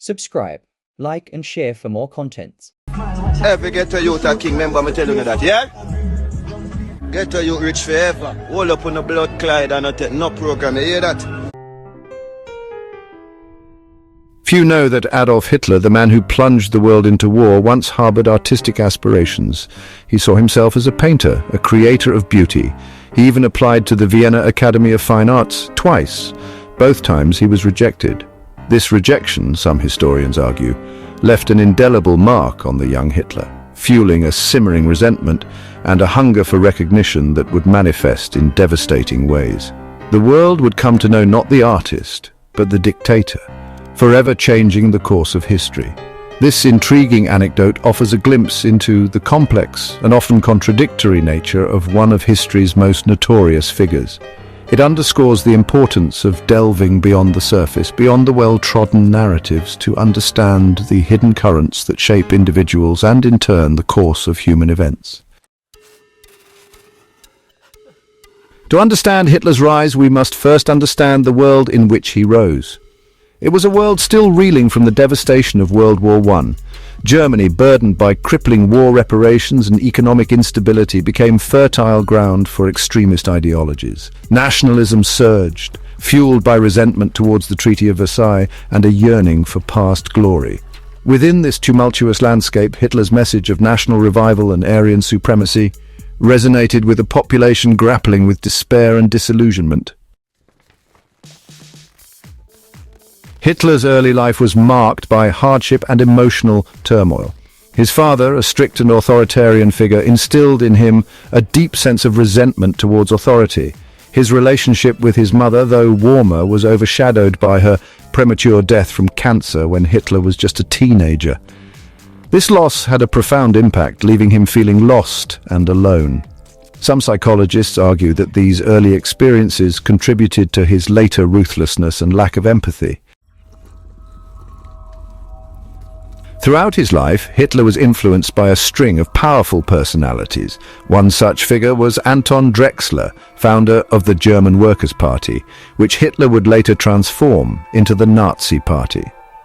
Subscribe, like and share for more content. Every ghetto youth a king, remember me telling you that, yeah? Ghetto youth rich forever. Hold up on the blood Clyde and not take no program, you hear that? Few know that Adolf Hitler, the man who plunged the world into war, once harbored artistic aspirations. He saw himself as a painter, a creator of beauty. He even applied to the Vienna Academy of Fine Arts twice. Both times he was rejected. This rejection, some historians argue, left an indelible mark on the young Hitler, fueling a simmering resentment and a hunger for recognition that would manifest in devastating ways. The world would come to know not the artist, but the dictator, forever changing the course of history. This intriguing anecdote offers a glimpse into the complex and often contradictory nature of one of history's most notorious figures. It underscores the importance of delving beyond the surface, beyond the well-trodden narratives, to understand the hidden currents that shape individuals and, in turn, the course of human events. To understand Hitler's rise, we must first understand the world in which he rose. It was a world still reeling from the devastation of World War I. Germany, burdened by crippling war reparations and economic instability, became fertile ground for extremist ideologies. Nationalism surged, fueled by resentment towards the Treaty of Versailles and a yearning for past glory. Within this tumultuous landscape, Hitler's message of national revival and Aryan supremacy resonated with a population grappling with despair and disillusionment. Hitler's early life was marked by hardship and emotional turmoil. His father, a strict and authoritarian figure, instilled in him a deep sense of resentment towards authority. His relationship with his mother, though warmer, was overshadowed by her premature death from cancer when Hitler was just a teenager. This loss had a profound impact, leaving him feeling lost and alone. Some psychologists argue that these early experiences contributed to his later ruthlessness and lack of empathy. Throughout his life, Hitler was influenced by a string of powerful personalities. One such figure was Anton Drexler, founder of the German Workers' Party, which Hitler would later transform into the Nazi Party.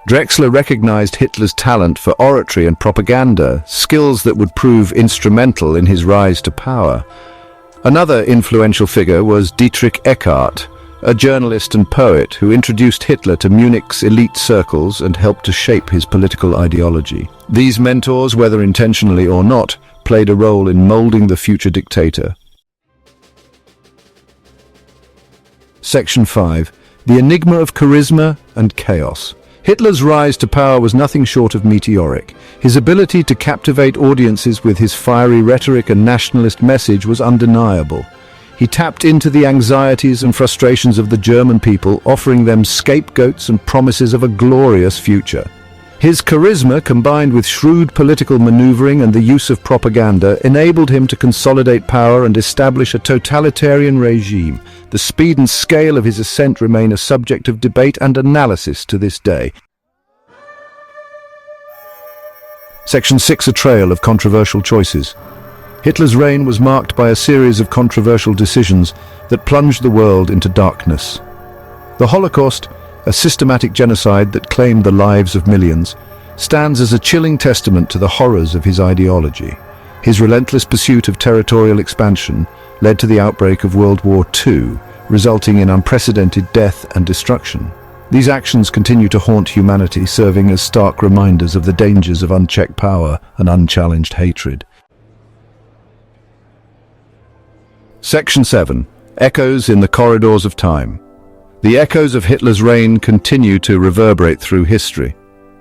Drexler recognized Hitler's talent for oratory and propaganda, skills that would prove instrumental in his rise to power. Another influential figure was Dietrich Eckart, a journalist and poet who introduced Hitler to Munich's elite circles and helped to shape his political ideology. These mentors, whether intentionally or not, played a role in molding the future dictator. Section 5. The enigma of charisma and chaos. Hitler's rise to power was nothing short of meteoric. His ability to captivate audiences with his fiery rhetoric and nationalist message was undeniable. He tapped into the anxieties and frustrations of the German people, offering them scapegoats and promises of a glorious future. His charisma, combined with shrewd political maneuvering and the use of propaganda, enabled him to consolidate power and establish a totalitarian regime. The speed and scale of his ascent remain a subject of debate and analysis to this day. Section 6. A trail of controversial choices. Hitler's reign was marked by a series of controversial decisions that plunged the world into darkness. The Holocaust, a systematic genocide that claimed the lives of millions, stands as a chilling testament to the horrors of his ideology. His relentless pursuit of territorial expansion led to the outbreak of World War II, resulting in unprecedented death and destruction. These actions continue to haunt humanity, serving as stark reminders of the dangers of unchecked power and unchallenged hatred. Section 7. Echoes in the corridors of time. The echoes of Hitler's reign continue to reverberate through history.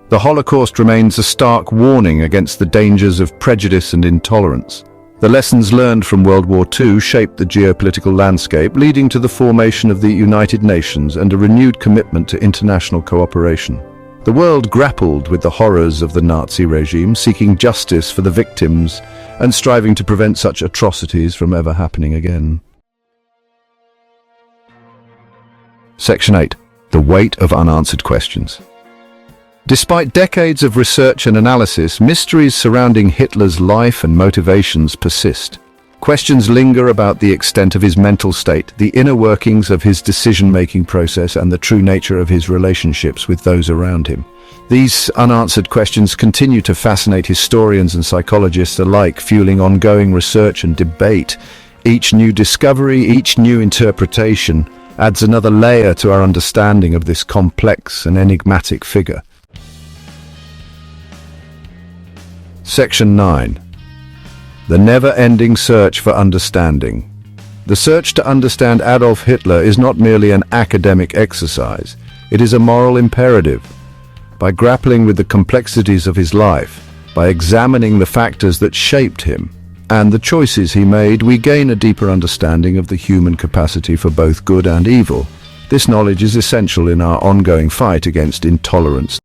The Holocaust remains a stark warning against the dangers of prejudice and intolerance. The lessons learned from World War II shaped the geopolitical landscape, leading to the formation of the United Nations and a renewed commitment to international cooperation. The world grappled with the horrors of the Nazi regime, seeking justice for the victims and striving to prevent such atrocities from ever happening again. Section 8. The weight of unanswered questions. Despite decades of research and analysis, mysteries surrounding Hitler's life and motivations persist. Questions linger about the extent of his mental state, the inner workings of his decision-making process, and the true nature of his relationships with those around him. These unanswered questions continue to fascinate historians and psychologists alike, fueling ongoing research and debate. Each new discovery, each new interpretation, adds another layer to our understanding of this complex and enigmatic figure. Section 9. The never-ending search for understanding. The search to understand Adolf Hitler is not merely an academic exercise, it is a moral imperative. By grappling with the complexities of his life, by examining the factors that shaped him, and the choices he made, we gain a deeper understanding of the human capacity for both good and evil. This knowledge is essential in our ongoing fight against intolerance.